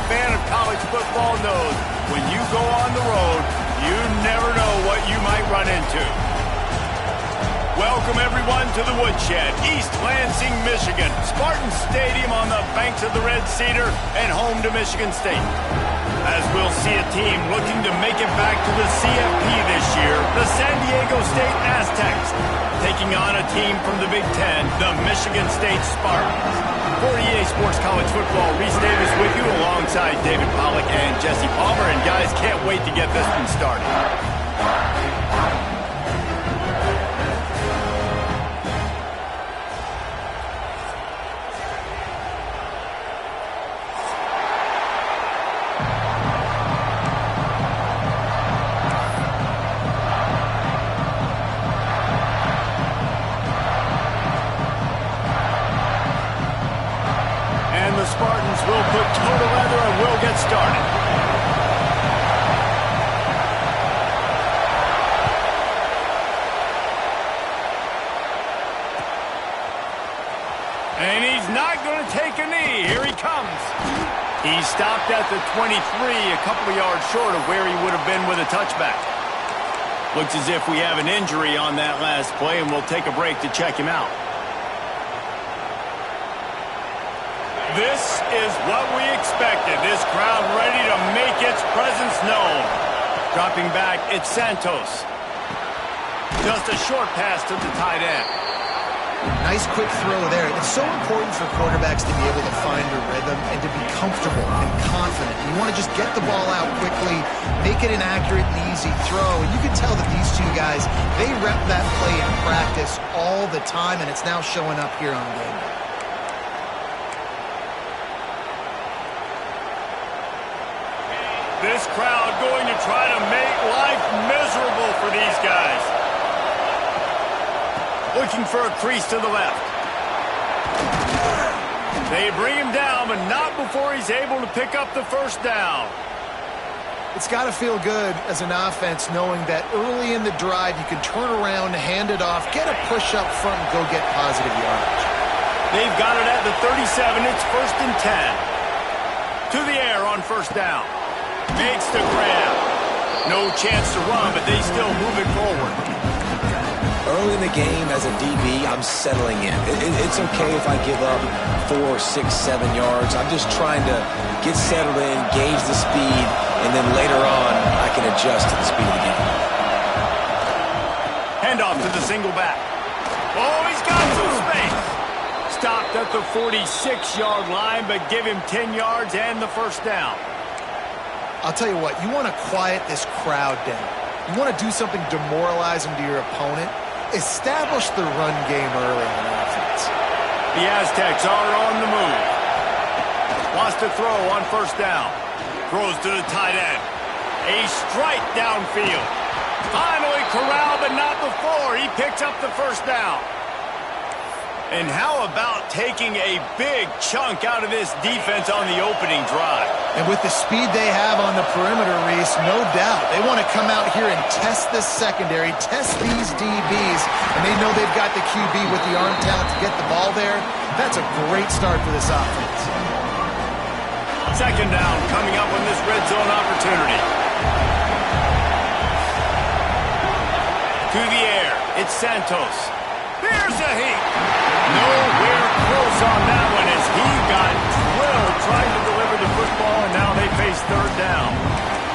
fan of college football knows when you go on the road, you never know what you might run into. Welcome, everyone, to the Woodshed, East Lansing, Michigan. Spartan Stadium on the banks of the Red Cedar and home to Michigan State. As we'll see a team looking to make it back to the CFP this year, the San Diego State Aztecs, taking on a team from the Big Ten, the Michigan State Spartans. For EA Sports College Football, Reese Davis with you alongside David Pollack and Jesse Palmer. And guys, can't wait to get this one started. The Spartans will put toe to leather and will get started. And he's not going to take a knee. Here he comes. He stopped at the 23, a couple of yards short of where he would have been with a touchback. Looks as if we have an injury on that last play, and we'll take a break to check him out. This is what we expected. This crowd ready to make its presence known. Dropping back, it's Santos. Just a short pass to the tight end. Nice quick throw there. It's so important for quarterbacks to be able to find a rhythm and to be comfortable and confident. You want to just get the ball out quickly, make it an accurate and easy throw. And you can tell that these two guys, they rep that play in practice all the time, and it's now showing up here on game day. This crowd going to try to make life miserable for these guys. Looking for a crease to the left. They bring him down, but not before he's able to pick up the first down. It's got to feel good as an offense knowing that early in the drive you can turn around, hand it off, get a push up front, and go get positive yardage. They've got it at the 37. It's 1st and 10. To the air on first down. Makes the grab. No chance to run, but they still move it forward. Early in the game, as a DB, I'm settling in. It's okay if I give up 4, 6, 7 yards. I'm just trying to get settled in, gauge the speed, and then later on, I can adjust to the speed of the game. Handoff to the single back. Oh, he's got some space. Stopped at the 46-yard line, but give him 10 yards and the first down. I'll tell you what, you want to quiet this crowd down. You want to do something demoralizing to your opponent. Establish the run game early on offense. The Aztecs are on the move. Wants to throw on first down. Throws to the tight end. A strike downfield. Finally corralled, but not before. He picks up the first down. And how about taking a big chunk out of this defense on the opening drive? And with the speed they have on the perimeter, Reese, no doubt. They want to come out here and test this secondary, test these DBs, and they know they've got the QB with the arm talent to get the ball there. That's a great start for this offense. Second down coming up on this red zone opportunity. To the air, it's Santos. There's a heat. Nowhere close on that one as he got drilled trying to deliver the football, and now they face third down.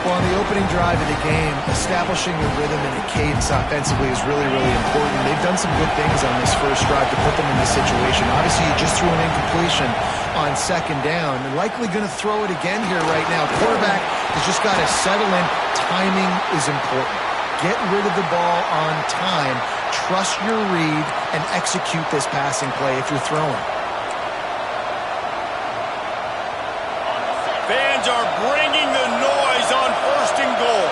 Well, on the opening drive of the game, establishing a rhythm and a cadence offensively is really, really important. They've done some good things on this first drive to put them in this situation. Obviously, you just threw an incompletion on second down. They're likely going to throw it again here right now. Quarterback has just got to settle in. Timing is important. Get rid of the ball on time. Trust your read and execute this passing play if you're throwing. Fans are bringing the noise on 1st and goal.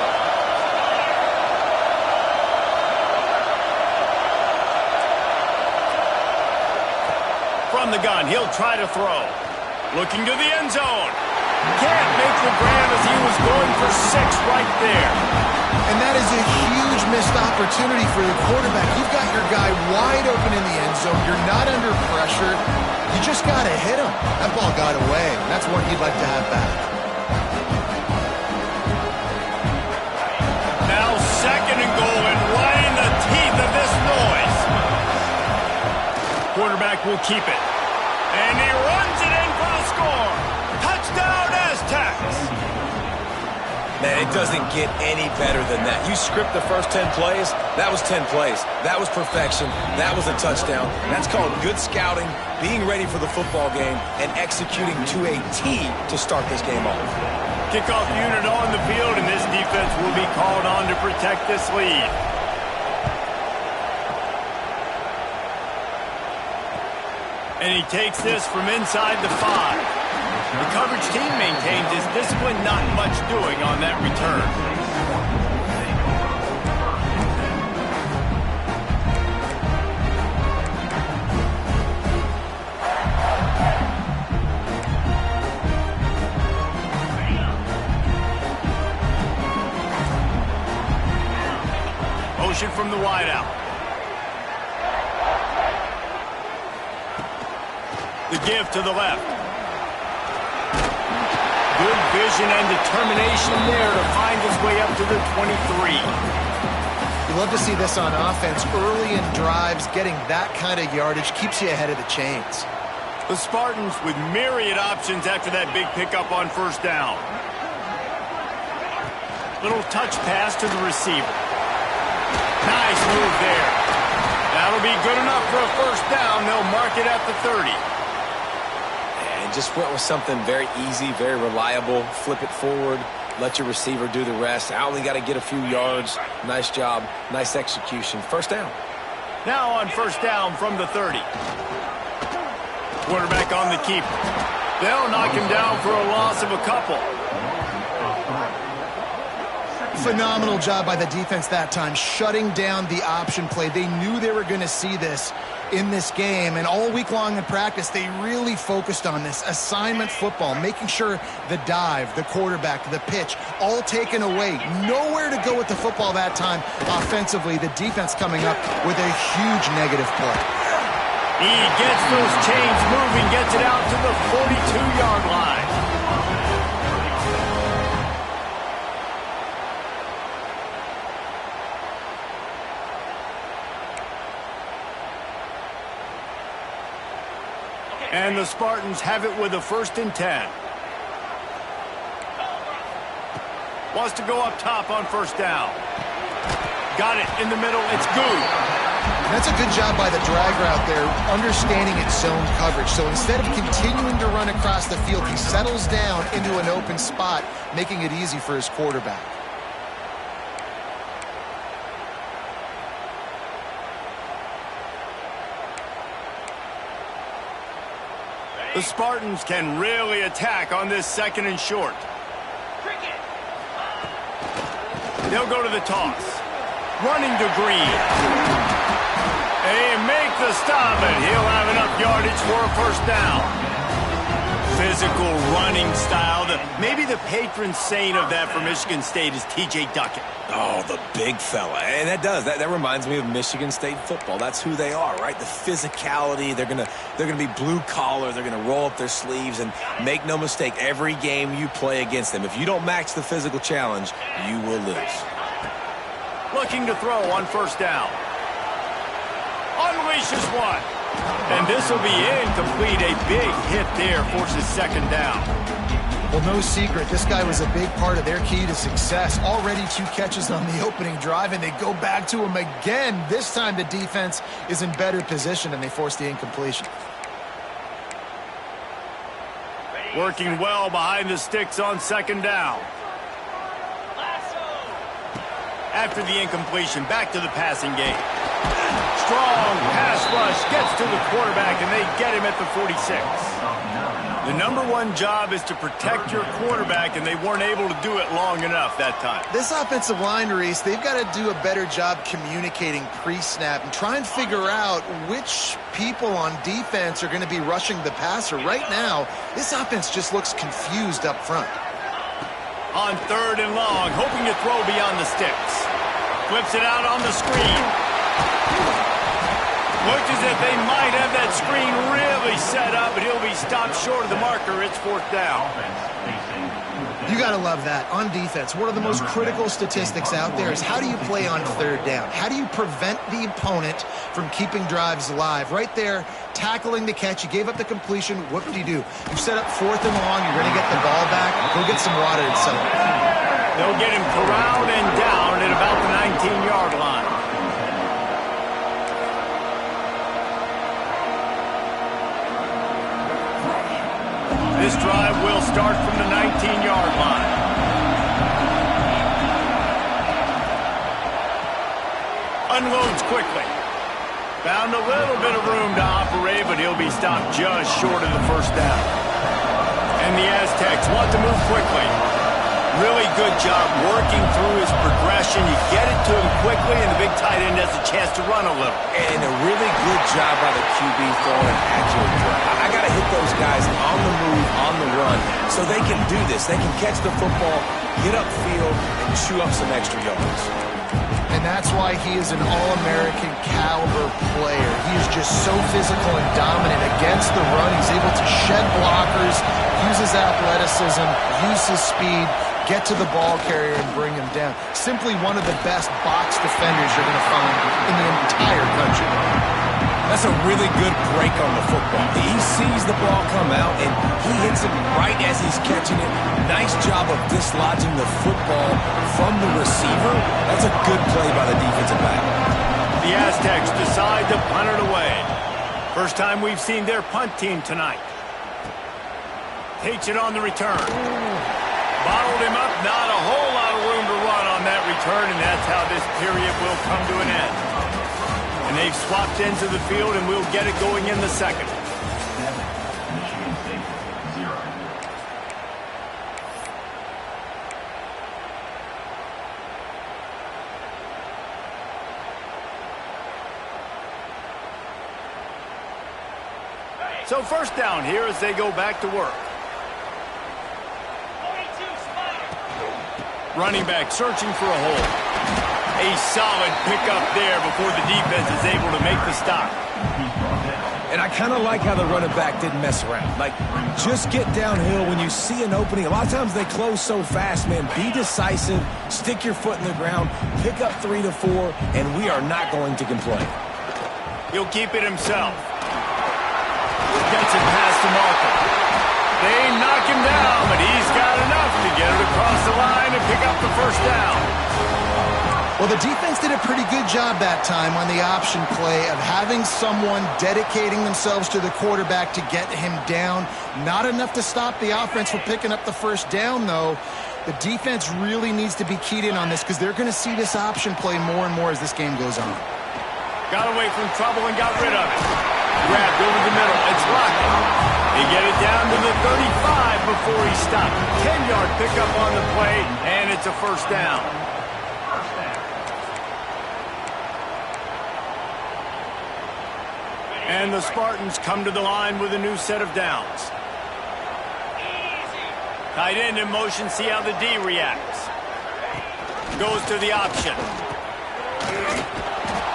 From the gun, he'll try to throw. Looking to the end zone. Can't make the grab as he was going for 6 right there. And that is a huge missed opportunity for the quarterback. You've got your guy wide open in the end zone. You're not under pressure. You just got to hit him. That ball got away. That's one he'd like to have back. will keep it. And he runs it in for the score. Touchdown, Aztecs. Man, it doesn't get any better than that. You script the first 10 plays, that was 10 plays. That was perfection. That was a touchdown. That's called good scouting, being ready for the football game, and executing to a T to start this game off. Kickoff unit on the field, and this defense will be called on to protect this lead. And he takes this from inside the 5. The coverage team maintains his discipline, not much doing on that return. Motion from the wideout. The give to the left. Good vision and determination there to find his way up to the 23. You love to see this on offense. Early in drives, getting that kind of yardage keeps you ahead of the chains. The Spartans with myriad options after that big pickup on first down. Little touch pass to the receiver. Nice move there. That'll be good enough for a first down. They'll mark it at the 30. Just went with something very easy, very reliable. Flip it forward, let your receiver do the rest. I only got to get a few yards. Nice job, nice execution. First down. Now on first down from the 30. Quarterback on the keeper. They'll knock him down for a loss of a couple. Phenomenal job by the defense that time, shutting down the option play. They knew they were going to see this in this game, and all week long in practice, they really focused on this assignment football, making sure the dive, the quarterback, the pitch, all taken away. Nowhere to go with the football that time offensively. The defense coming up with a huge negative play. He gets those chains moving, gets it out to the 42-yard line. And the Spartans have it with a 1st and 10. Wants to go up top on first down. Got it in the middle. It's good. That's a good job by the drag route there, understanding its zone coverage. So instead of continuing to run across the field, he settles down into an open spot, making it easy for his quarterback. The Spartans can really attack on this 2nd and short. They'll go to the toss. Running to Green. They make the stop, and he'll have enough yardage for a first down. Physical running style. Maybe the patron saint of that for Michigan State is T.J. Duckett. Oh, the big fella. And that reminds me of Michigan State football. That's who they are, right? The physicality. They're gonna be blue collar. They're gonna roll up their sleeves, and make no mistake, every game you play against them, if you don't match the physical challenge, you will lose. Looking to throw on first down. Unleashes one. And this will be incomplete. A big hit there forces 2nd down. Well, no secret, this guy was a big part of their key to success. Already 2 catches on the opening drive, and they go back to him again. This time the defense is in better position, and they force the incompletion. Working well behind the sticks on 2nd down. After the incompletion, back to the passing game. Strong pass rush gets to the quarterback, and they get him at the 46. The #1 job is to protect your quarterback, and they weren't able to do it long enough that time. This offensive line, Reese, they've got to do a better job communicating pre-snap and try and figure out which people on defense are going to be rushing the passer. Right now, this offense just looks confused up front. On 3rd and long, hoping to throw beyond the sticks. Flips it out on the screen. Looks as if they might have that screen really set up, but he'll be stopped short of the marker. It's 4th down. You got to love that. On defense, one of the most critical statistics out there is how do you play on third down? How do you prevent the opponent from keeping drives alive? Right there, tackling the catch. You gave up the completion. What do? You set up 4th and long. You're going to get the ball back. Go get some water and settle. They'll get him corralled and down at about the 19-yard line. This drive will start from the 19-yard line. Unloads quickly. Found a little bit of room to operate, but he'll be stopped just short of the first down. And the Aztecs want to move quickly. Really good job working through his progression. You get it to him quickly, and the big tight end has a chance to run a little. And a really good job by the QB throwing an accurate throw. I got to hit those guys on the move, on the run, so they can do this. They can catch the football, get upfield, and chew up some extra yards. And that's why he is an All-American caliber player. He is just so physical and dominant against the run. He's able to shed blockers, use his athleticism, use his speed, get to the ball carrier and bring him down. Simply one of the best box defenders you're going to find in the entire country. That's a really good break on the football. He sees the ball come out, and he hits it right as he's catching it. Nice job of dislodging the football from the receiver. That's a good play by the defensive back. The Aztecs decide to punt it away. First time we've seen their punt team tonight. Takes it on the return. Bottled him up, not a whole lot of room to run on that return, and that's how this period will come to an end. And they've swapped into the field, and we'll get it going in the second. Michigan State, 0. So first down here as they go back to work. Running back searching for a hole. A solid pickup there before the defense is able to make the stop. And I kind of like how the running back didn't mess around. Like, just get downhill when you see an opening. A lot of times they close so fast, man. Be decisive, stick your foot in the ground, pick up 3 to 4, and we are not going to complain. He'll keep it himself. Gets it past the marker. They knock him down, but he's got enough to get it across the line and pick up the first down. Well, the defense did a pretty good job that time on the option play of having someone dedicating themselves to the quarterback to get him down. Not enough to stop the offense from picking up the first down, though. The defense really needs to be keyed in on this because they're going to see this option play more and more as this game goes on. Got away from trouble and got rid of it. Grabbed over the middle. It's locked. They get it down to the 35 before he stopped. 10-yard pickup on the play, and it's a first down. And the Spartans come to the line with a new set of downs. Tight end in motion, see how the D reacts. Goes to the option.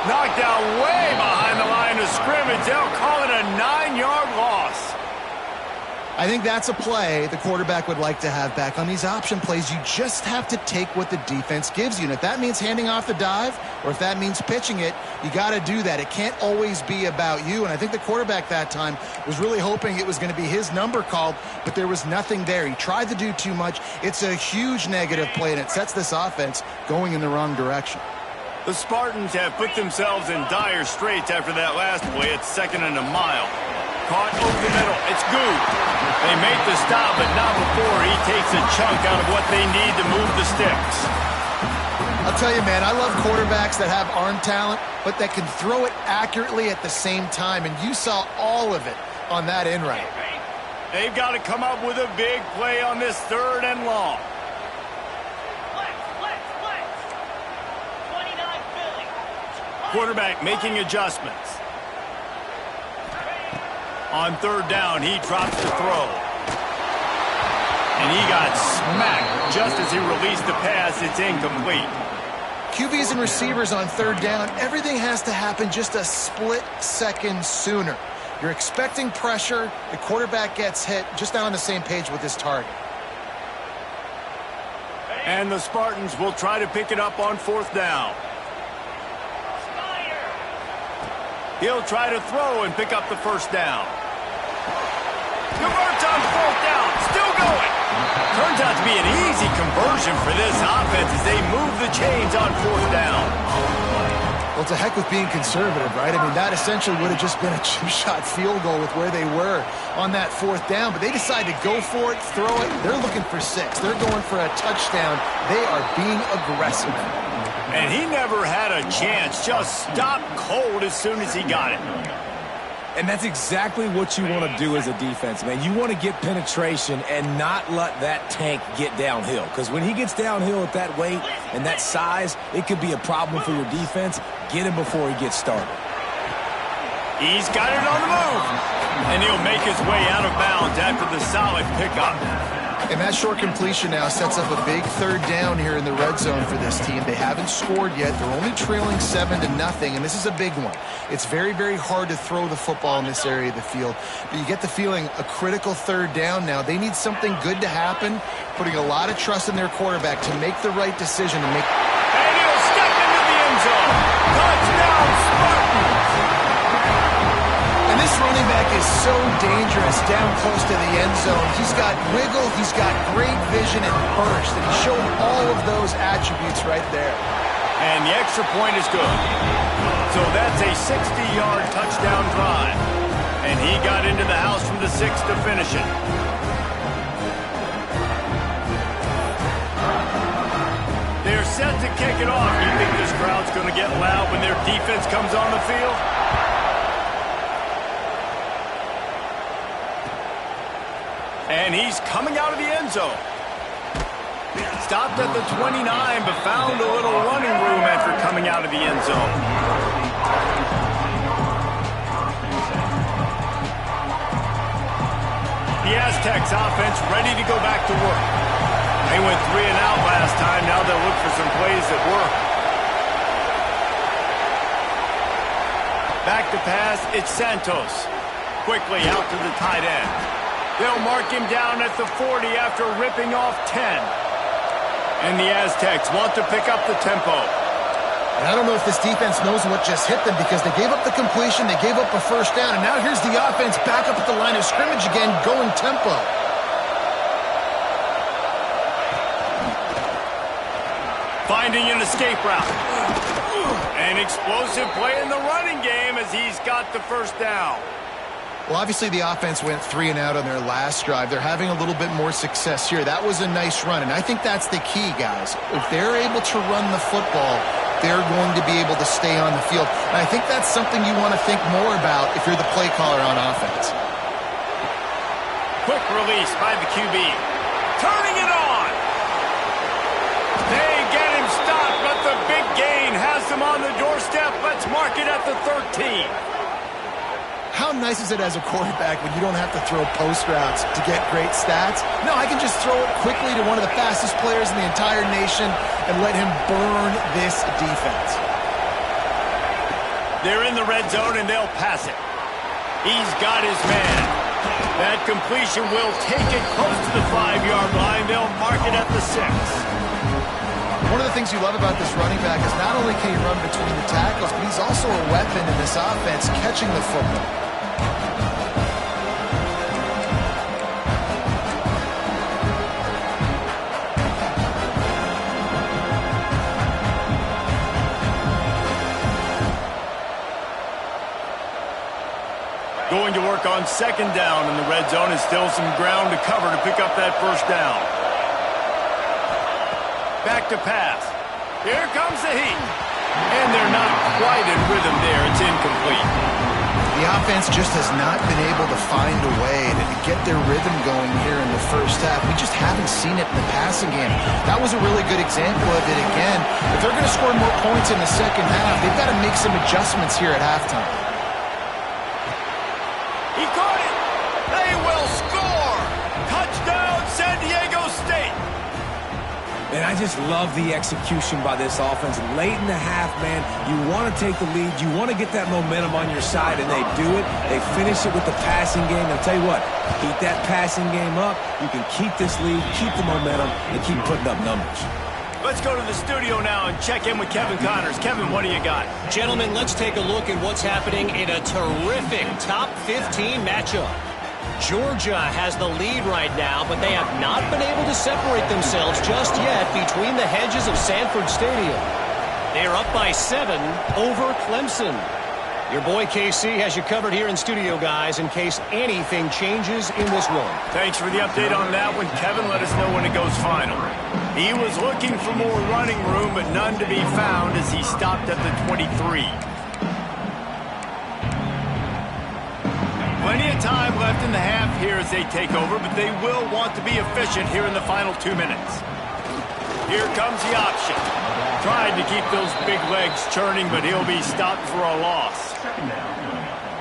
Knocked out way behind the line of scrimmage. They'll call it a 9-yard loss. I think that's a play the quarterback would like to have back. On these option plays, you just have to take what the defense gives you. And if that means handing off the dive or if that means pitching it, you got to do that. It can't always be about you. And I think the quarterback that time was really hoping it was going to be his number called, but there was nothing there. He tried to do too much. It's a huge negative play, and it sets this offense going in the wrong direction. The Spartans have put themselves in dire straits after that last play. It's 2nd and a mile. Caught over the middle. It's good. They make the stop, but not before he takes a chunk out of what they need to move the sticks. I'll tell you, man, I love quarterbacks that have arm talent, but that can throw it accurately at the same time, and you saw all of it on that in route. They've got to come up with a big play on this 3rd and long. Quarterback making adjustments. On 3rd down, he drops the throw. And he got smacked just as he released the pass. It's incomplete. QBs and receivers on 3rd down, everything has to happen just a split second sooner. You're expecting pressure. The quarterback gets hit, just not on the same page with his target. And the Spartans will try to pick it up on 4th down. He'll try to throw and pick up the 1st down. Converts on 4th down. Still going. Turns out to be an easy conversion for this offense as they move the chains on 4th down. Well, to heck with being conservative, right? I mean, that essentially would have just been a chip-shot field goal with where they were on that 4th down. But they decided to go for it, throw it. They're looking for 6. They're going for a touchdown. They are being aggressive. And he never had a chance. Just stopped cold as soon as he got it. And that's exactly what you want to do as a defense, man. You want to get penetration and not let that tank get downhill. Because when he gets downhill at that weight and that size, it could be a problem for your defense. Get him before he gets started. He's got it on the move. And he'll make his way out of bounds after the solid pickup. And that short completion now sets up a big 3rd down here in the red zone for this team. They haven't scored yet. They're only trailing 7-0, and this is a big one. It's very, very hard to throw the football in this area of the field. But you get the feeling a critical 3rd down now. They need something good to happen, putting a lot of trust in their quarterback to make the right decision. And he'll step into the end zone. Touchdown, Spartans! And this running back is so dangerous down close to the end zone. He's got wiggle, he's got great vision and burst, and he showed all of those attributes right there. And the extra point is good. So that's a 60-yard touchdown drive. And he got into the house from the 6 to finish it. They're set to kick it off. You think this crowd's going to get loud when their defense comes on the field? And he's coming out of the end zone. Stopped at the 29, but found a little running room after coming out of the end zone. The Aztecs offense ready to go back to work. They went 3 and out last time. Now they'll look for some plays that work. Back to pass, it's Santos. Quickly out to the tight end. They'll mark him down at the 40 after ripping off 10. And the Aztecs want to pick up the tempo. And I don't know if this defense knows what just hit them because they gave up the completion, they gave up a 1st down, and now here's the offense back up at the line of scrimmage again, going tempo. Finding an escape route. An explosive play in the running game as he's got the 1st down. Well, obviously the offense went 3 and out on their last drive. They're having a little bit more success here. That was a nice run, and I think that's the key, guys. If they're able to run the football, they're going to be able to stay on the field. And I think that's something you want to think more about if you're the play caller on offense. Quick release by the QB. Turning it on. They get him stopped, but the big gain has him on the doorstep. Let's mark it at the 13. How nice is it as a quarterback when you don't have to throw post routes to get great stats? No, I can just throw it quickly to one of the fastest players in the entire nation and let him burn this defense. They're in the red zone and they'll pass it. He's got his man. That completion will take it close to the 5-yard line. They'll mark it at the 6. One of the things you love about this running back is not only can he run between the tackles, but he's also a weapon in this offense catching the football. Going to work on 2nd down in the red zone and still some ground to cover to pick up that 1st down. Back to pass. Here comes the heat. And they're not quite in rhythm there. It's incomplete. The offense just has not been able to find a way to get their rhythm going here in the 1st half. We just haven't seen it in the passing game. That was a really good example of it again. If they're going to score more points in the 2nd half, they've got to make some adjustments here at halftime. He caught it. They will score. Touchdown, San Diego State. And I just love the execution by this offense. Late in the half, man, you want to take the lead. You want to get that momentum on your side, and they do it. They finish it with the passing game. I'll tell you what, keep that passing game up. You can keep this lead, keep the momentum, and keep putting up numbers. Let's go to the studio now and check in with Kevin Connors. Kevin, what do you got? Gentlemen, let's take a look at what's happening in a terrific top 15 matchup. Georgia has the lead right now, but they have not been able to separate themselves just yet between the hedges of Sanford Stadium. They are up by 7 over Clemson. Your boy KC has you covered here in studio, guys, in case anything changes in this one. Thanks for the update on that one, Kevin. Let us know when it goes final. He was looking for more running room, but none to be found as he stopped at the 23. Plenty of time left in the half here as they take over, but they will want to be efficient here in the final 2 minutes. Here comes the option. Tried to keep those big legs churning, but he'll be stopped for a loss.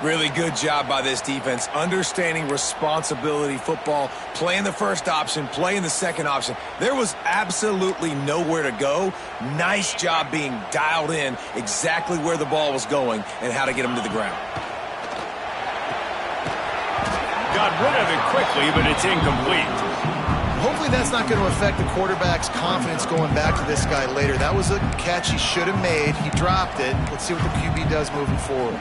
Really good job by this defense, understanding responsibility football, playing the first option, playing the second option. There was absolutely nowhere to go. Nice job being dialed in exactly where the ball was going and how to get him to the ground. Got rid of it quickly, but it's incomplete. Hopefully that's not going to affect the quarterback's confidence going back to this guy later. That was a catch he should have made. He dropped it. Let's see what the QB does moving forward.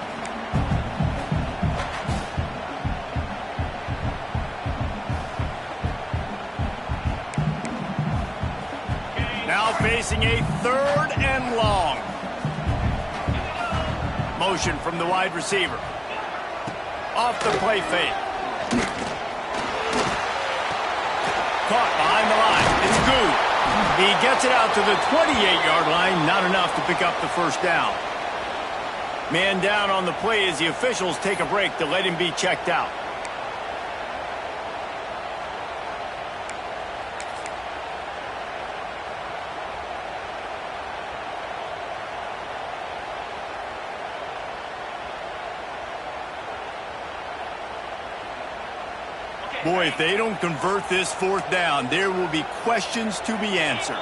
Now facing a 3rd and long. Motion from the wide receiver. Off the play fake. Caught behind the line. It's good. He gets it out to the 28-yard line. Not enough to pick up the first down. Man down on the play as the officials take a break to let him be checked out. Boy, if they don't convert this 4th down, there will be questions to be answered.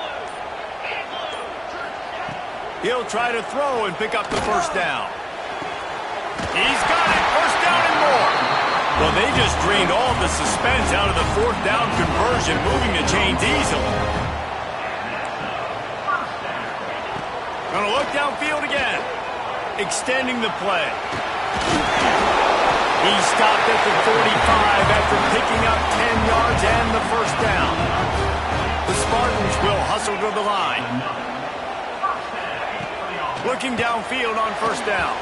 He'll try to throw and pick up the first down. He's got it. First down and more. Well, they just drained all the suspense out of the 4th down conversion, moving the chains easily. Gonna look downfield again. Extending the play. He stopped at the 45 after picking up 10 yards and the first down. The Spartans will hustle to the line. Looking downfield on first down.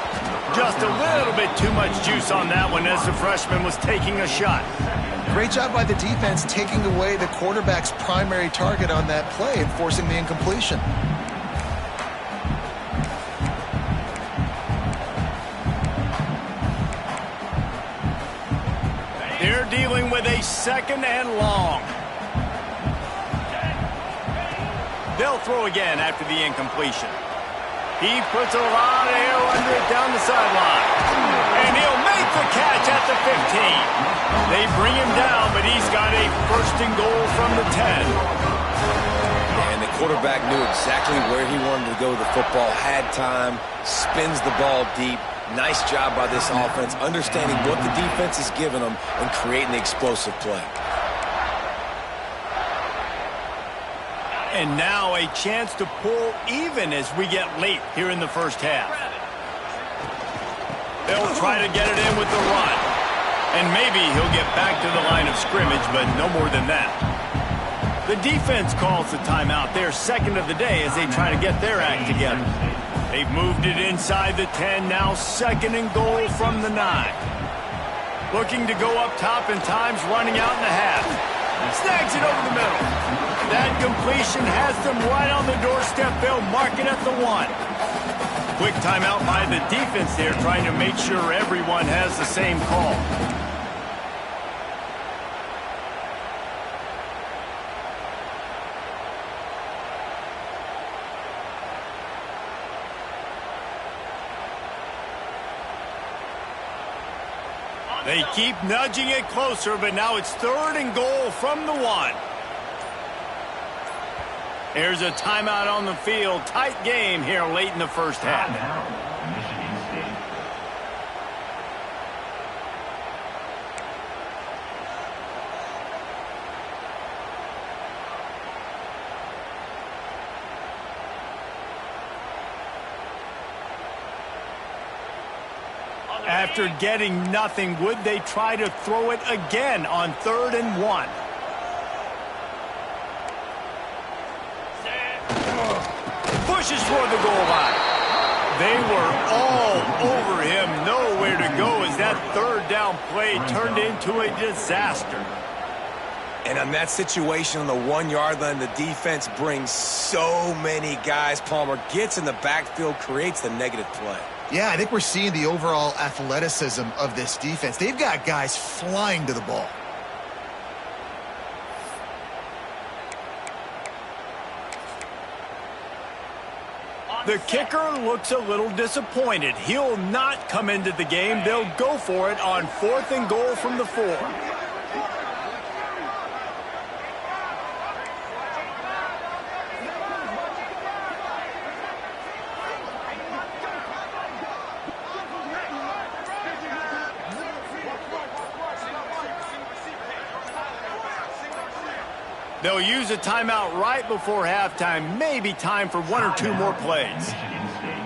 Just a little bit too much juice on that one as the freshman was taking a shot. Great job by the defense taking away the quarterback's primary target on that play and forcing the incompletion. They're dealing with a 2nd and long. They'll throw again after the incompletion. He puts a lot of air under it down the sideline. And he'll make the catch at the 15. They bring him down, but he's got a 1st and goal from the 10. And the quarterback knew exactly where he wanted to go with the football, had time, spins the ball deep. Nice job by this offense, understanding what the defense is giving them and creating the explosive play. And now a chance to pull even as we get late here in the first half. They'll try to get it in with the run. And maybe he'll get back to the line of scrimmage, but no more than that. The defense calls the timeout. They're 2nd of the day as they try to get their act together. They've moved it inside the 10, now 2nd and goal from the 9. Looking to go up top and time's running out in the half. Snags it over the middle. That completion has them right on the doorstep. They'll mark it at the 1. Quick timeout by the defense there, trying to make sure everyone has the same call. They keep nudging it closer, but now it's 3rd and goal from the 1. There's a timeout on the field. Tight game here late in the first half. Now, Michigan State. After getting nothing, would they try to throw it again on 3rd and 1? Pushes toward the goal line. They were all over him. Nowhere to go as that 3rd down play turned into a disaster. And on that situation on the 1-yard line, the defense brings so many guys. Palmer gets in the backfield, creates the negative play. Yeah, I think we're seeing the overall athleticism of this defense. They've got guys flying to the ball. The kicker looks a little disappointed. He'll not come into the game. They'll go for it on 4th and goal from the 4. They'll use a timeout right before halftime. Maybe time for 1 or 2 more plays. Michigan State.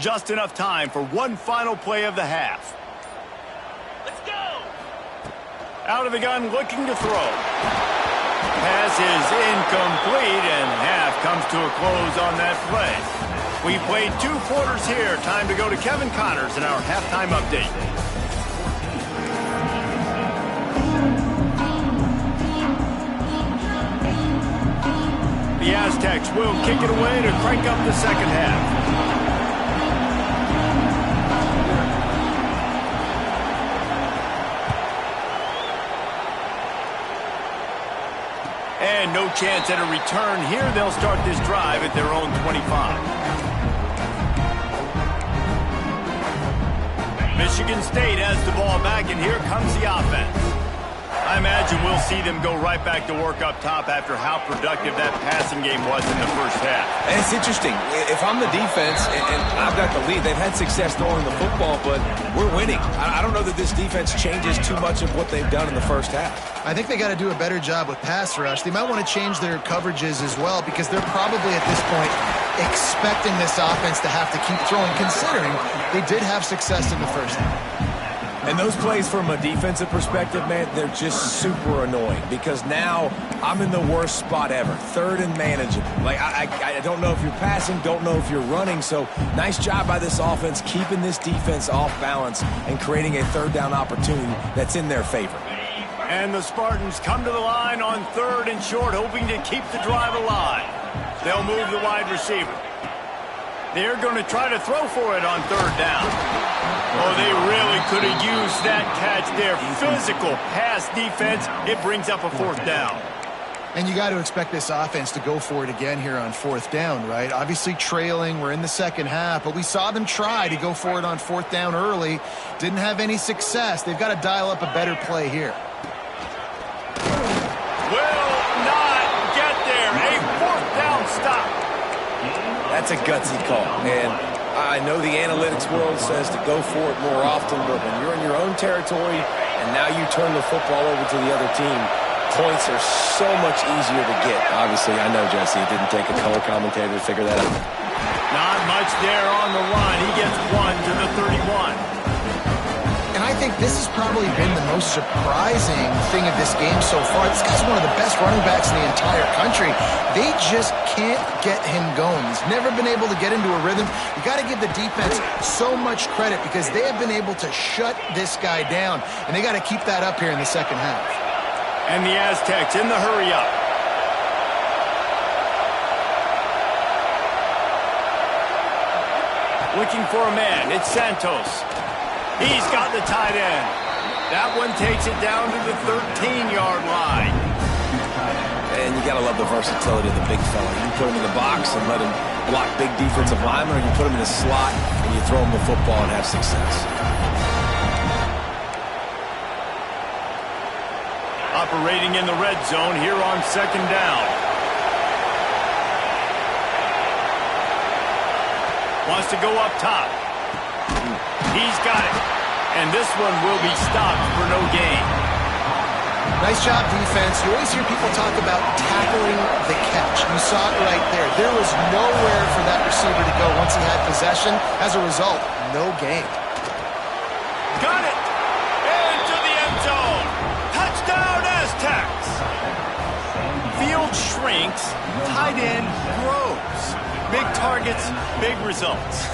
Just enough time for one final play of the half. Let's go! Out of the gun, looking to throw. Pass is incomplete, and half comes to a close on that play. We played 2 quarters here. Time to go to Kevin Connors in our halftime update. The Aztecs will kick it away to crank up the second half. And no chance at a return here. They'll start this drive at their own 25. Michigan State has the ball back, and here comes the offense. I imagine we'll see them go right back to work up top after how productive that passing game was in the first half. And it's interesting. If I'm the defense and I've got the lead, they've had success throwing the football, but we're winning. I don't know that this defense changes too much of what they've done in the first half. I think they got to do a better job with pass rush. They might want to change their coverages as well because they're probably at this point expecting this offense to have to keep throwing, considering they did have success in the first half. And those plays from a defensive perspective, man, they're just super annoying because now I'm in the worst spot ever. 3rd and manageable. Like, I don't know if you're passing, don't know if you're running. So nice job by this offense keeping this defense off balance and creating a 3rd down opportunity that's in their favor. And the Spartans come to the line on 3rd and short, hoping to keep the drive alive. They'll move the wide receiver. They're going to try to throw for it on 3rd down. Oh, they really could have used that catch there. Physical pass defense. It brings up a 4th down. And you got to expect this offense to go for it again here on 4th down, right? Obviously trailing. We're in the second half, but we saw them try to go for it on 4th down early. Didn't have any success. They've got to dial up a better play here. Will not get there. A 4th down stop. That's a gutsy call, and I know the analytics world says to go for it more often, but when you're in your own territory and now you turn the football over to the other team, points are so much easier to get. Obviously, I know, Jesse, it didn't take a color commentator to figure that out. Not much there on the run. He gets 1 to the 31. And I think this has probably been the most surprising thing of this game so far. This guy's one of the best running backs in the entire country. They just can't get him going. He's never been able to get into a rhythm. You got to give the defense so much credit because they have been able to shut this guy down, and they got to keep that up here in the second half. And the Aztecs in the hurry up. Looking for a man. It's Santos. He's got the tight end. That one takes it down to the 13-yard line. And you got to love the versatility of the big fella. You can put him in the box and let him block big defensive linemen, or you can put him in the slot and you throw him the football and have success. Operating in the red zone here on second down. Wants to go up top. He's got it. And this one will be stopped for no gain. Nice job, defense. You always hear people talk about tackling the catch. You saw it right there. There was nowhere for that receiver to go once he had possession. As a result, no gain. Got it! Into the end zone! Touchdown, Aztecs! Field shrinks, tight end grows. Big targets, big results.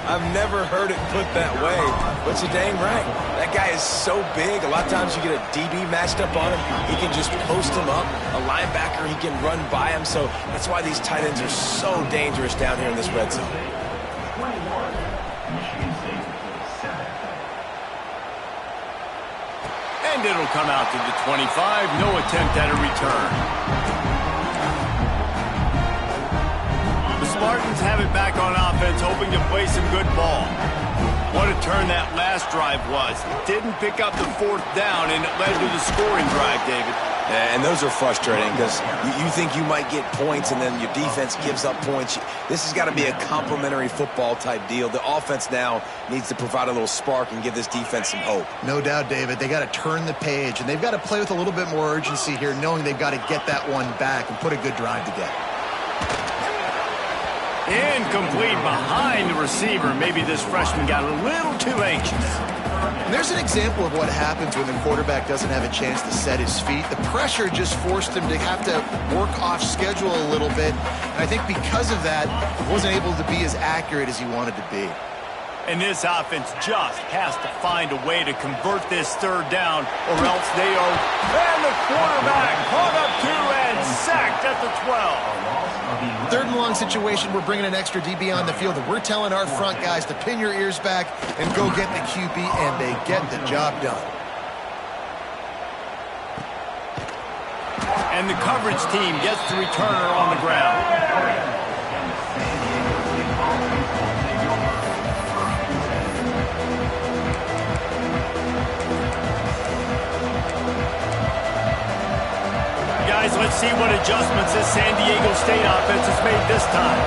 I've never heard it put that way, but you're dang right. That guy is so big. A lot of times you get a DB matched up on him. He can just post him up. A linebacker, he can run by him. So that's why these tight ends are so dangerous down here in this red zone. And it'll come out to the 25. No attempt at a return. Spartans have it back on offense, hoping to play some good ball. What a turn that last drive was. Didn't pick up the fourth down, and it led to the scoring drive, David. And those are frustrating because you think you might get points, and then your defense gives up points. This has got to be a complimentary football type deal. The offense now needs to provide a little spark and give this defense some hope. No doubt, David. They got to turn the page, and they've got to play with a little bit more urgency here, knowing they've got to get that one back and put a good drive together. Incomplete behind the receiver. Maybe this freshman got a little too anxious. And there's an example of what happens when the quarterback doesn't have a chance to set his feet. The pressure just forced him to have to work off schedule a little bit. And I think because of that, he wasn't able to be as accurate as he wanted to be. And this offense just has to find a way to convert this third down, or else they are... And the quarterback caught up to and sacked at the 12. Third and long situation, we're bringing an extra DB on the field, and we're telling our front guys to pin your ears back and go get the QB, and they get the job done. And the coverage team gets the returner on the ground. Guys, let's see what adjustments this San Diego State offense has made this time.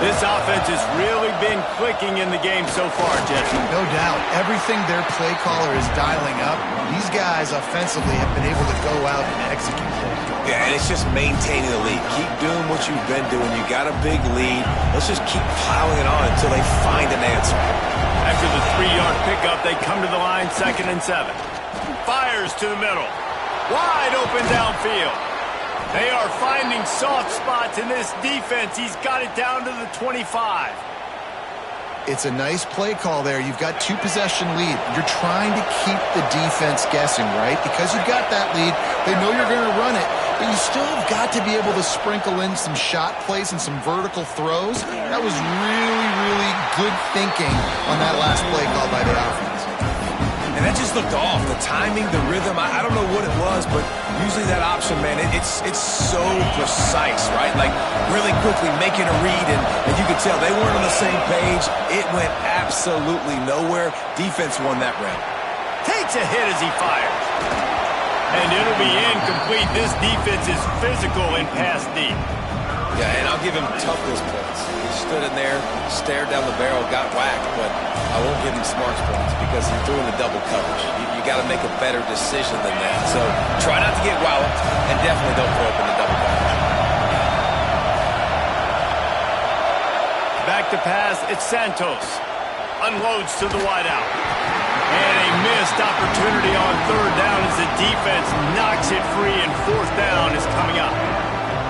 This offense has really been clicking in the game so far, Jesse. No doubt. Everything their play caller is dialing up, these guys offensively have been able to go out and execute. Yeah, and it's just maintaining the lead. Keep doing what you've been doing. You got a big lead. Let's just keep piling it on until they find an answer. After the 3-yard pickup, they come to the line, 2nd and 7. Fires to the middle. Wide open downfield. They are finding soft spots in this defense. He's got it down to the 25. It's a nice play call there. You've got 2-possession lead. You're trying to keep the defense guessing, right? Because you've got that lead, they know you're going to run it, but you still have got to be able to sprinkle in some shot plays and some vertical throws. That was really, really good thinking on that last play call by the offense. And that just looked off. The timing, the rhythm, I don't know what it was, but usually that option, man, it's so precise, right? Like really quickly making a read, and you could tell they weren't on the same page. It went absolutely nowhere. Defense won that round. Takes a hit as he fires. And it'll be incomplete. This defense is physical and pass deep. Yeah, and I'll give him toughness points. He stood in there, stared down the barrel, got whacked, but I won't give him smarts points because he threw in the double coverage. You got to make a better decision than that. So try not to get walloped, and definitely don't throw up in the double coverage. Back to pass, it's Santos. Unloads to the wideout. And a missed opportunity on 3rd down as the defense knocks it free, and 4th down is coming up.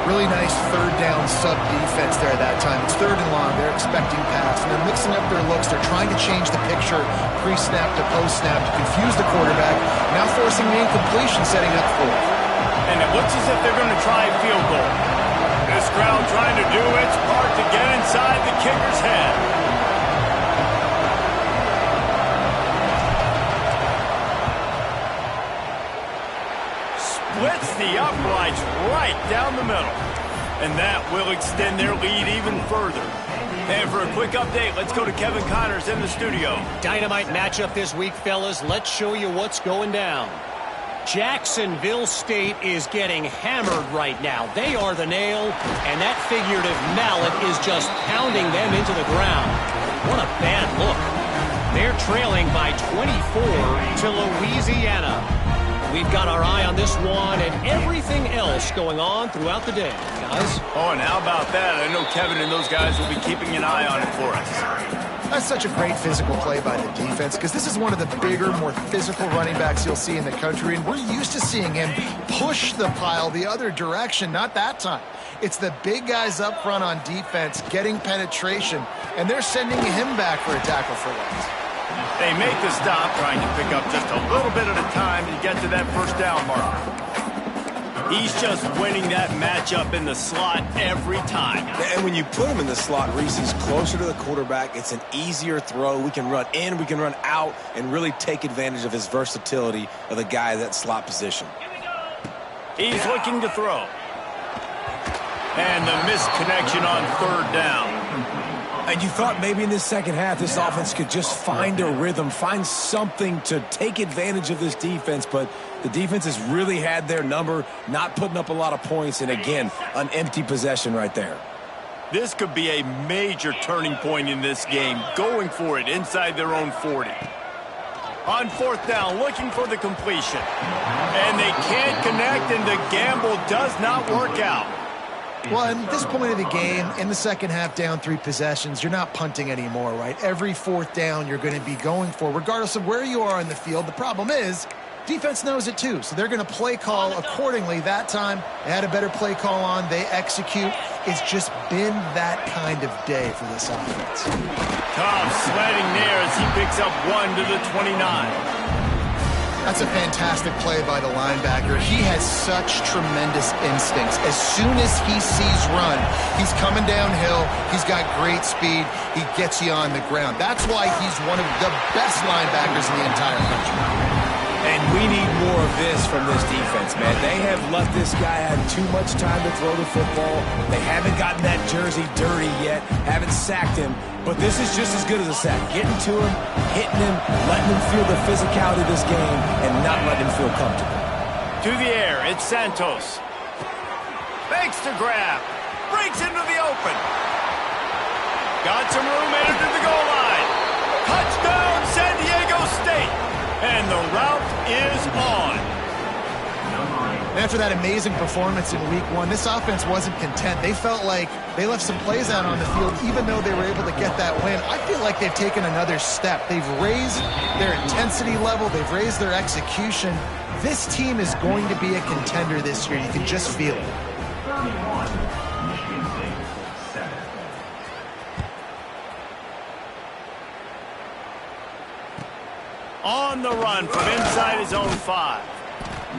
Really nice 3rd down sub-defense there at that time. It's 3rd and long. They're expecting pass, and they're mixing up their looks. They're trying to change the picture pre-snap to post-snap to confuse the quarterback, now forcing the incompletion, setting up 4th. And it looks as if they're going to try a field goal. This crowd trying to do its part to get inside the kicker's head. slides right down the middle. And that will extend their lead even further. And for a quick update, let's go to Kevin Connors in the studio. Dynamite matchup this week, fellas. Let's show you what's going down. Jacksonville State is getting hammered right now. They are the nail, and that figurative mallet is just pounding them into the ground. What a bad look. They're trailing by 24 to Louisiana. We've got our eye on this one and everything else going on throughout the day, guys. Oh, and how about that? I know Kevin and those guys will be keeping an eye on it for us. That's such a great physical play by the defense because this is one of the bigger, more physical running backs you'll see in the country, and we're used to seeing him push the pile the other direction. Not that time. It's the big guys up front on defense getting penetration, and they're sending him back for a tackle for loss. They make the stop, trying to pick up just a little bit at a time to get to that first down marker. He's just winning that matchup in the slot every time. And when you put him in the slot, Reese, he's closer to the quarterback. It's an easier throw. We can run in, we can run out, and really take advantage of his versatility of the guy at that slot position. He's looking to throw. And the missed connection on third down. And you thought maybe in this second half this offense could just find a rhythm, find something to take advantage of this defense, but the defense has really had their number, not putting up a lot of points, and again, an empty possession right there. This could be a major turning point in this game, going for it inside their own 40. On fourth down, looking for the completion. And they can't connect, and the gamble does not work out. Well, at this point of the game, in the second half, down 3 possessions, you're not punting anymore, right? Every fourth down you're going to be going for, regardless of where you are in the field. The problem is, defense knows it too, so they're going to play call accordingly. That time, they had a better play call on. They execute. It's just been that kind of day for this offense. Cobb sledding there as he picks up 1 to the 29. That's a fantastic play by the linebacker. He has such tremendous instincts. As soon as he sees run, he's coming downhill. He's got great speed. He gets you on the ground. That's why he's one of the best linebackers in the entire country. And we need more of this from this defense, man. They have let this guy have too much time to throw the football. They haven't gotten that jersey dirty yet, haven't sacked him. But this is just as good as a sack. Getting to him, hitting him, letting him feel the physicality of this game, and not letting him feel comfortable. To the air, it's Santos. Fakes to grab. Breaks into the open. Got some room, entered to the goal line. Touchdown, San Diego State. And the route is on. After that amazing performance in week 1, this offense wasn't content. They felt like they left some plays out on the field, even though they were able to get that win. I feel like they've taken another step. They've raised their intensity level. They've raised their execution. This team is going to be a contender this year. You can just feel it. 31, Michigan State, 7. On the run from inside his own 5.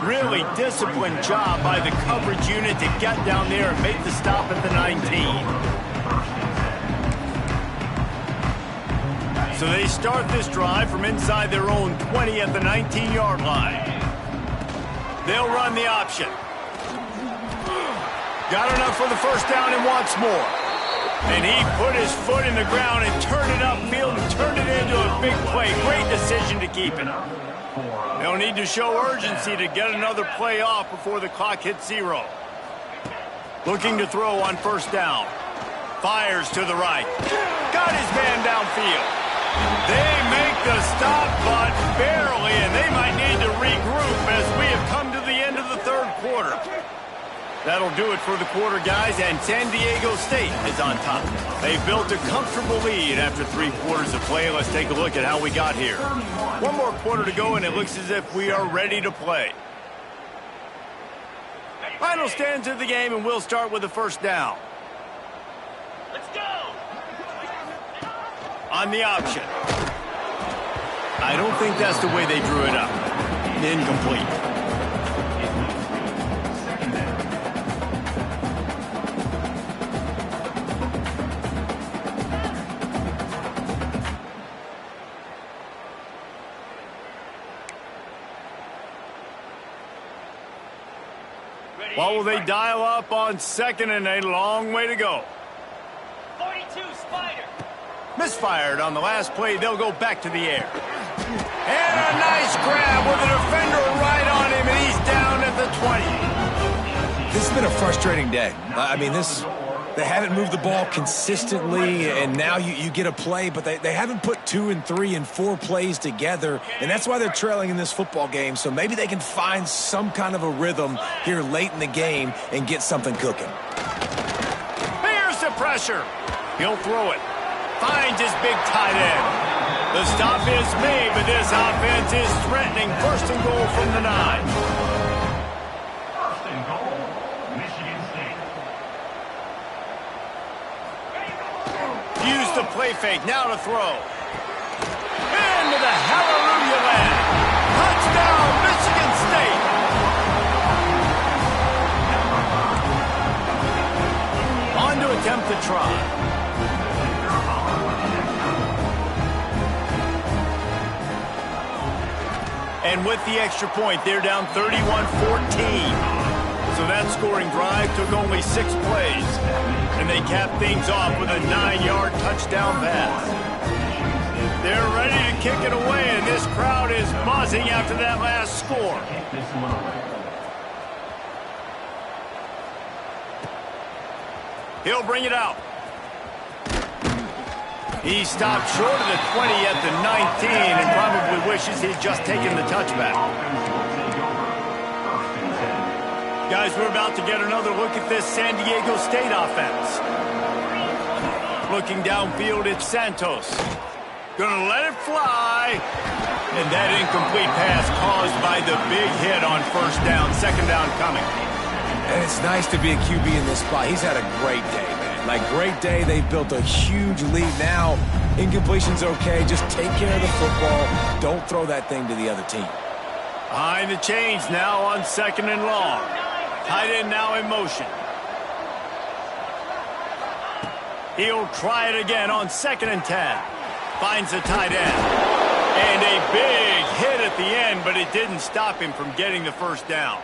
Really disciplined job by the coverage unit to get down there and make the stop at the 19. So they start this drive from inside their own 20 at the 19-yard line. They'll run the option. Got enough for the first down and wants more. And he put his foot in the ground and turned it upfield and turned it into a big play. Great decision to keep it. They'll need to show urgency to get another play off before the clock hits 0. Looking to throw on first down. Fires to the right. Got his man downfield. They make the stop, but barely, and they might need to regroup as we have come to the end of the third quarter. That'll do it for the quarter, guys, and San Diego State is on top. They've built a comfortable lead after 3 quarters of play. Let's take a look at how we got here. 1 more quarter to go, and it looks as if we are ready to play. Final stands of the game, and we'll start with the first down. Let's go! On the option. I don't think that's the way they drew it up. Incomplete. What will they dial up on second and a long way to go? 42, Spider. Misfired on the last play. They'll go back to the air. And a nice grab with a defender right on him, and he's down at the 20. This has been a frustrating day. I mean, they haven't moved the ball consistently, and now you get a play, but they haven't put 2 and 3 and 4 plays together, and that's why they're trailing in this football game. So maybe they can find some kind of a rhythm here late in the game and get something cooking. Here's the pressure. He'll throw it. Finds his big tight end. The stop is made, but this offense is threatening. First and goal from the 9. First and goal, Michigan State. Use the play fake. Now to throw. Into the hallelujah land. Touchdown, Michigan State. On to attempt the try. And with the extra point, they're down 31-14. So that scoring drive took only 6 plays. And they capped things off with a 9-yard touchdown pass. They're ready to kick it away, and this crowd is buzzing after that last score. He'll bring it out. He stopped short of the 20 at the 19 and probably wishes he'd just taken the touchback. Guys, we're about to get another look at this San Diego State offense. Looking downfield, it's Santos. Gonna let it fly. And that incomplete pass caused by the big hit on first down. Second down coming. And it's nice to be a QB in this spot. He's had a great day, man. Like, great day. They've built a huge lead. Now, incompletion's okay. Just take care of the football. Don't throw that thing to the other team. Behind the chains now on second and long. Tight end now in motion. He'll try it again on second and 10. Finds the tight end. And a big hit at the end, but it didn't stop him from getting the first down.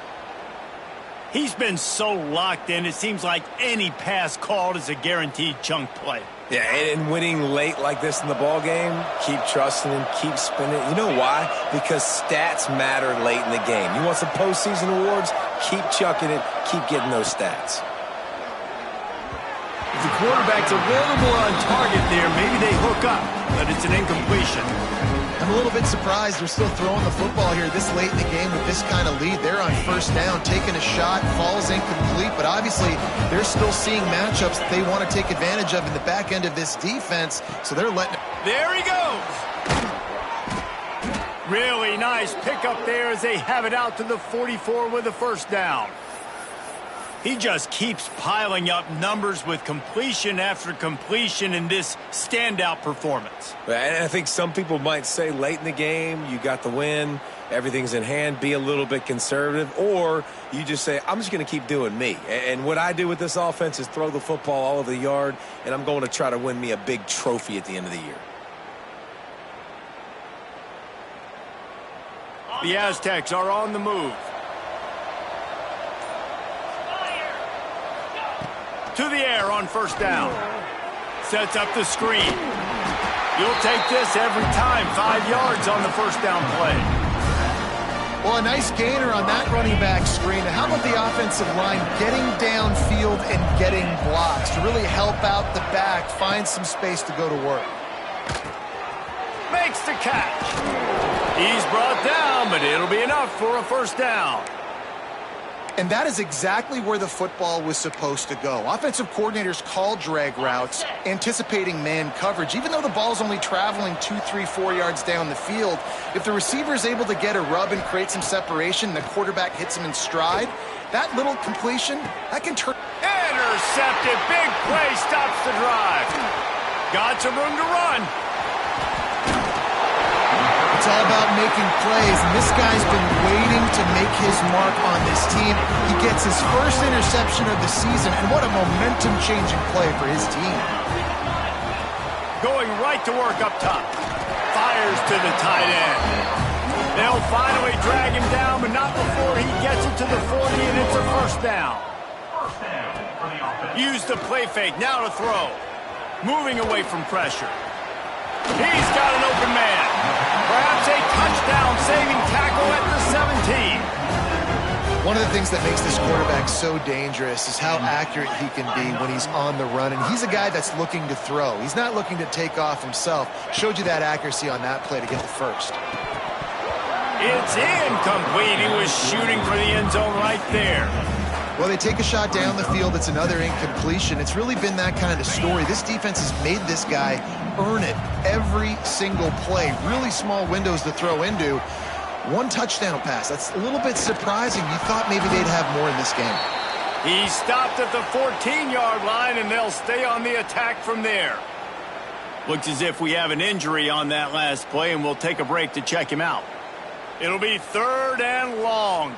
He's been so locked in, it seems like any pass called is a guaranteed chunk play. Yeah, and winning late like this in the ball game, keep trusting him, keep spinning. You know why? Because stats matter late in the game. You want some postseason awards? Keep chucking it, keep getting those stats. If the quarterback's a little more on target there, maybe they hook up, but it's an incompletion. I'm a little bit surprised they're still throwing the football here this late in the game with this kind of lead. They're on first down, taking a shot, falls incomplete, but obviously they're still seeing matchups that they want to take advantage of in the back end of this defense, so they're letting it. There he goes. Really nice pickup there as they have it out to the 44 with a first down. He just keeps piling up numbers with completion after completion in this standout performance. And I think some people might say late in the game, you got the win, everything's in hand, be a little bit conservative, or you just say, I'm just going to keep doing me. And what I do with this offense is throw the football all over the yard, and I'm going to try to win me a big trophy at the end of the year. The Aztecs are on the move. To the air on first down. Sets up the screen. You'll take this every time. 5 yards on the first down play. Well, a nice gainer on that running back screen. How about the offensive line getting downfield and getting blocks to really help out the back, find some space to go to work? Makes the catch. He's brought down, but it'll be enough for a first down. And that is exactly where the football was supposed to go. Offensive coordinators call drag routes, anticipating man coverage. Even though the ball's only traveling 2, 3, 4 yards down the field, if the receiver is able to get a rub and create some separation, and the quarterback hits him in stride, that little completion, that can turn. Intercepted. Big play stops the drive. Got some room to run. It's all about making plays, and this guy's been waiting to make his mark on this team. He gets his first interception of the season, and what a momentum-changing play for his team. Going right to work up top. Fires to the tight end. They'll finally drag him down, but not before he gets it to the 40, and it's a first down. First down for the offense. Use the play fake, now to throw. Moving away from pressure. He's got an open man. Perhaps a touchdown-saving tackle at the 17. One of the things that makes this quarterback so dangerous is how accurate he can be when he's on the run. And he's a guy that's looking to throw. He's not looking to take off himself. Showed you that accuracy on that play to get the first. It's incomplete. He was shooting for the end zone right there. Well, they take a shot down the field. It's another incompletion. It's really been that kind of story. This defense has made this guy earn it every single play. Really small windows to throw into. One touchdown pass. That's a little bit surprising. You thought maybe they'd have more in this game. He stopped at the 14-yard line, and they'll stay on the attack from there. Looks as if we have an injury on that last play, and we'll take a break to check him out. It'll be 3rd and long.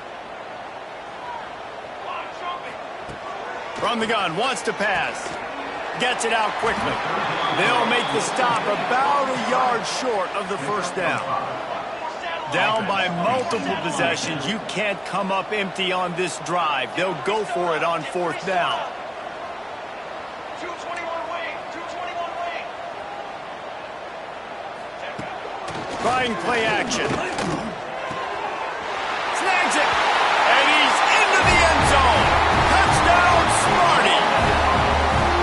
From the gun, wants to pass. Gets it out quickly. They'll make the stop about a yard short of the first down. Down by multiple possessions, you can't come up empty on this drive. They'll go for it on 4th down. 221 wing. 221 wing. Trying play action. Snags it. And he's into the end zone. Touchdown, Sparty.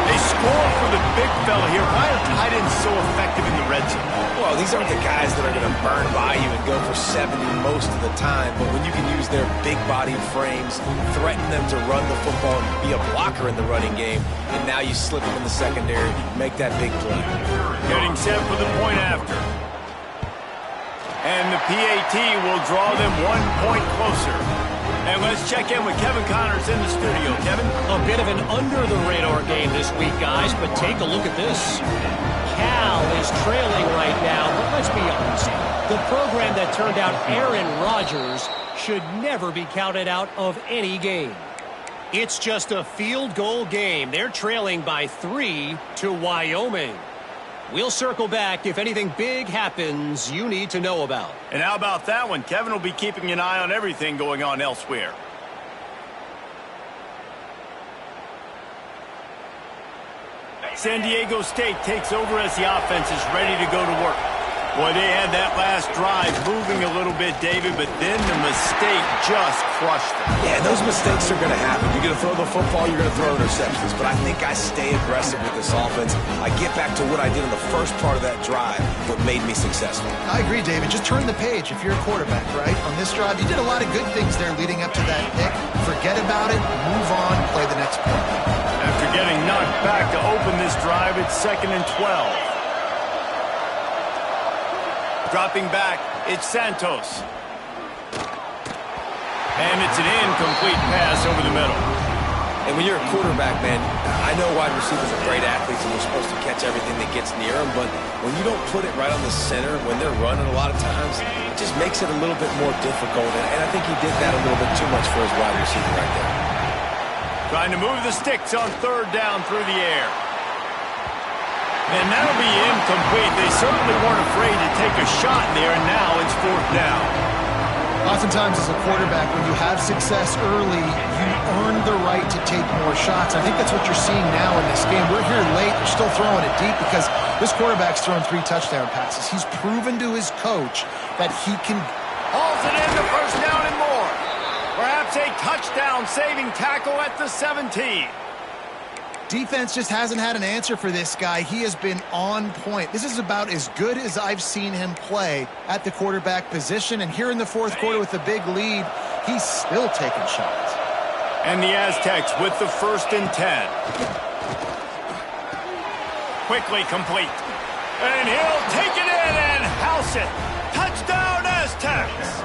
They score for the big fella here. Why are tight ends so effective in the red zone? Well, these aren't the guys that are going to burn by you and go for 70 most of the time, but when you can use their big-bodied frames, threaten them to run the football and be a blocker in the running game, and now you slip them in the secondary, make that big play. Getting set for the point after. And the PAT will draw them 1 point closer. And let's check in with Kevin Connors in the studio. Kevin? A bit of an under-the-radar game this week, guys, but take a look at this. Cal is trailing right now, but let's be honest. The program that turned out Aaron Rodgers should never be counted out of any game. It's just a field goal game. They're trailing by 3 to Wyoming. We'll circle back if anything big happens you need to know about. And how about that one? Kevin will be keeping an eye on everything going on elsewhere. San Diego State takes over as the offense is ready to go to work. Boy, they had that last drive moving a little bit, David, but then the mistake just crushed them. Yeah, those mistakes are going to happen. You're going to throw the football, you're going to throw interceptions. But I think I stay aggressive with this offense. I get back to what I did in the first part of that drive, what made me successful. I agree, David. Just turn the page if you're a quarterback, right? On this drive, you did a lot of good things there leading up to that pick. Forget about it, move on, play the next play. After getting knocked back to open this drive, it's 2nd and 12. Dropping back, it's Santos. And it's an incomplete pass over the middle. And when you're a quarterback, man, I know wide receivers are great athletes and they're supposed to catch everything that gets near them, but when you don't put it right on the center, when they're running a lot of times, it just makes it a little bit more difficult. And I think he did that a little bit too much for his wide receiver right there. Trying to move the sticks on 3rd down through the air. And that'll be incomplete. They certainly weren't afraid to take a shot there, and now it's 4th down. Oftentimes as a quarterback, when you have success early, you earn the right to take more shots. I think that's what you're seeing now in this game. We're here late. They're still throwing it deep because this quarterback's thrown 3 touchdown passes. He's proven to his coach that he can... Hauls it in the first down and more. Perhaps a touchdown-saving tackle at the 17. Defense just hasn't had an answer for this guy. He has been on point. This is about as good as I've seen him play at the quarterback position. And here in the 4th quarter with the big lead, he's still taking shots. And the Aztecs with the 1st and 10. Quickly complete. And he'll take it in and house it. Touchdown, Aztecs!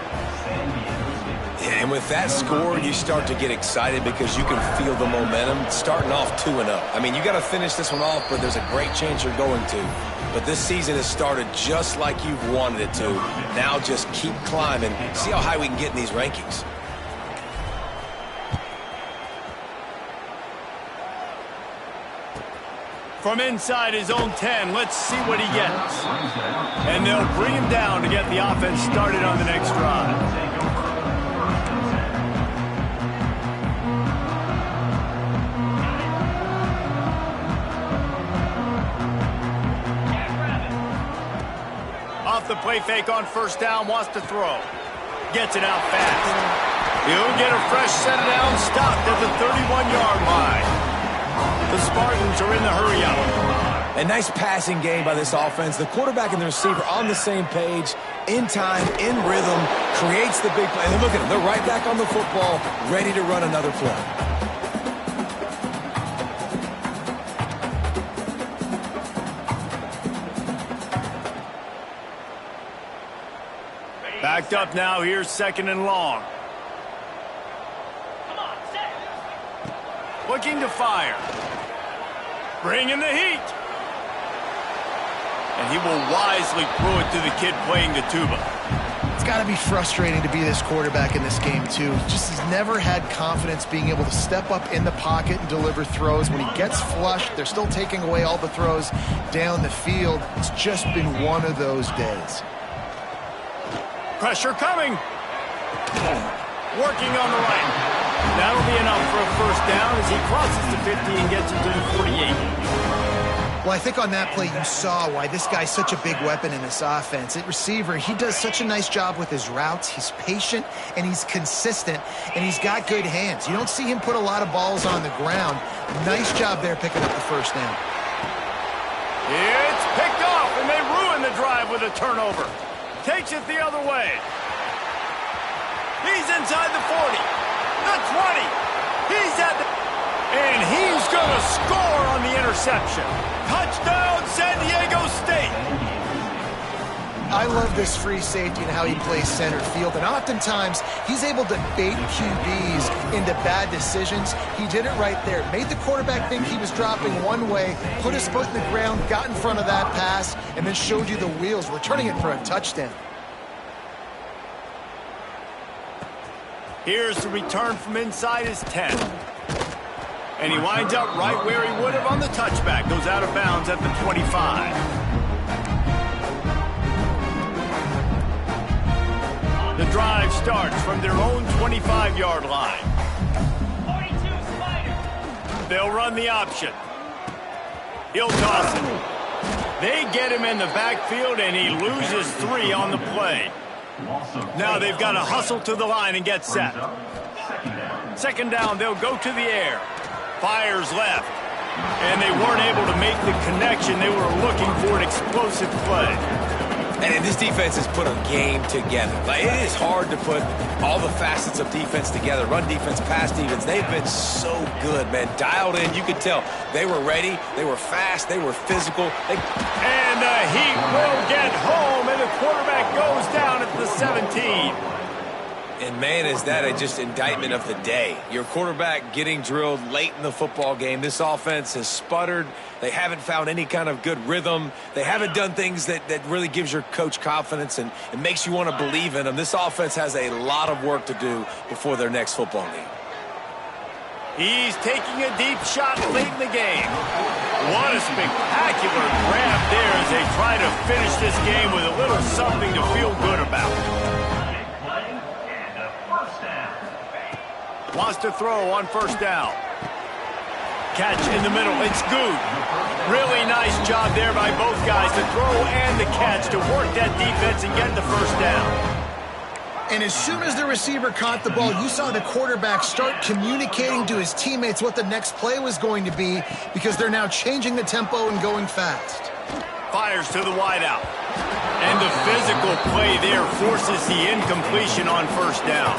And with that score, you start to get excited because you can feel the momentum starting off 2-0. I mean, you got to finish this one off, but there's a great chance you're going to. But this season has started just like you've wanted it to. Now just keep climbing. See how high we can get in these rankings. From inside his own 10, let's see what he gets. And they'll bring him down to get the offense started on the next drive. Off the play fake on first down, wants to throw. Gets it out fast. He'll get a fresh set down, stopped at the 31-yard line. The Spartans are in the hurry-up. A nice passing game by this offense. The quarterback and the receiver on the same page, in time, in rhythm, creates the big play. And look at them. They're right back on the football, ready to run another play. Backed up now. Here's 2nd and long. Looking to fire. Bringing the heat. And he will wisely throw it to the kid playing the tuba. It's got to be frustrating to be this quarterback in this game, too. He just has never had confidence being able to step up in the pocket and deliver throws. When he gets flushed, they're still taking away all the throws down the field. It's just been one of those days. Pressure coming. Working on the right. That'll be enough for a first down as he crosses the 50 and gets into the 48. Well, I think on that play you saw why this guy's such a big weapon in this offense. At receiver, he does such a nice job with his routes. He's patient, and he's consistent, and he's got good hands. You don't see him put a lot of balls on the ground. Nice job there picking up the first down. It's picked off, and they ruin the drive with a turnover. Takes it the other way. He's inside the 40. The 20. He's at the... And he's going to score on the interception. Touchdown, San Diego State. I love this free safety and how he plays center field. And oftentimes, he's able to bait QBs into bad decisions. He did it right there. Made the quarterback think he was dropping one way, put his foot in the ground, got in front of that pass, and then showed you the wheels, returning it for a touchdown. Here's the return from inside his 10. And he winds up right where he would have on the touchback. Goes out of bounds at the 25. The drive starts from their own 25-yard line. 42 Spider. They'll run the option. He'll toss it. They get him in the backfield, and he loses 3 on the play. Now they've got to hustle to the line and get set. 2nd down, they'll go to the air. Fires left. And they weren't able to make the connection. They were looking for an explosive play. And this defense has put a game together. Like, it is hard to put all the facets of defense together. Run defense, pass defense. They've been so good, man. Dialed in. You could tell they were ready. They were fast. They were physical. And the Heat will get home, and the quarterback goes down at the 17. And, man, is that just indictment of the day. Your quarterback getting drilled late in the football game. This offense has sputtered. They haven't found any kind of good rhythm. They haven't done things that really gives your coach confidence and it makes you want to believe in them. This offense has a lot of work to do before their next football game. He's taking a deep shot late in the game. What a spectacular grab there as they try to finish this game with a little something to feel good about. Wants to throw on first down. Catch in the middle. It's good. Really nice job there by both guys to throw and the catch to work that defense and get the first down. And as soon as the receiver caught the ball, you saw the quarterback start communicating to his teammates what the next play was going to be because they're now changing the tempo and going fast. Fires to the wideout. And the physical play there forces the incompletion on first down.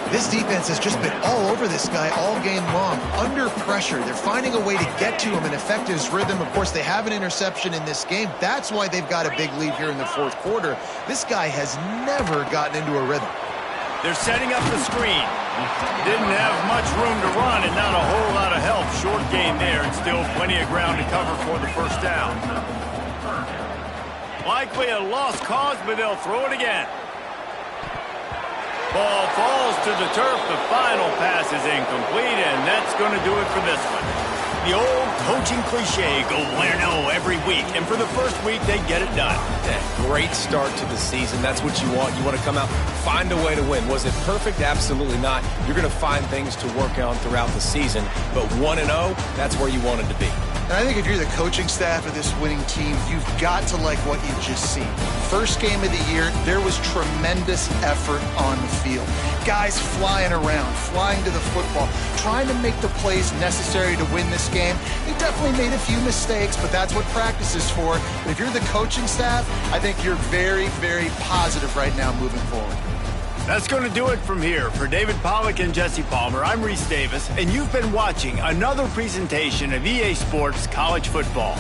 This defense has just been all over this guy all game long, under pressure. They're finding a way to get to him and affect his rhythm. Of course, they have an interception in this game. That's why they've got a big lead here in the fourth quarter. This guy has never gotten into a rhythm. They're setting up the screen. Didn't have much room to run and not a whole lot of help. Short gain there and still plenty of ground to cover for the first down. Likely a lost cause, but they'll throw it again. Ball falls to the turf. The final pass is incomplete, and that's going to do it for this one. The old coaching cliche, go win-0 every week. And for the first week, they get it done. Yeah, great start to the season. That's what you want. You want to come out, find a way to win. Was it perfect? Absolutely not. You're going to find things to work on throughout the season. But 1-0, that's where you wanted to be. And I think if you're the coaching staff of this winning team, you've got to like what you've just seen. First game of the year, there was tremendous effort on the field. Guys flying around, flying to the football, trying to make the plays necessary to win this game. They definitely made a few mistakes, but that's what practice is for. But if you're the coaching staff, I think you're very, very positive right now moving forward. That's going to do it from here. For David Pollack and Jesse Palmer, I'm Reese Davis, and you've been watching another presentation of EA Sports College Football.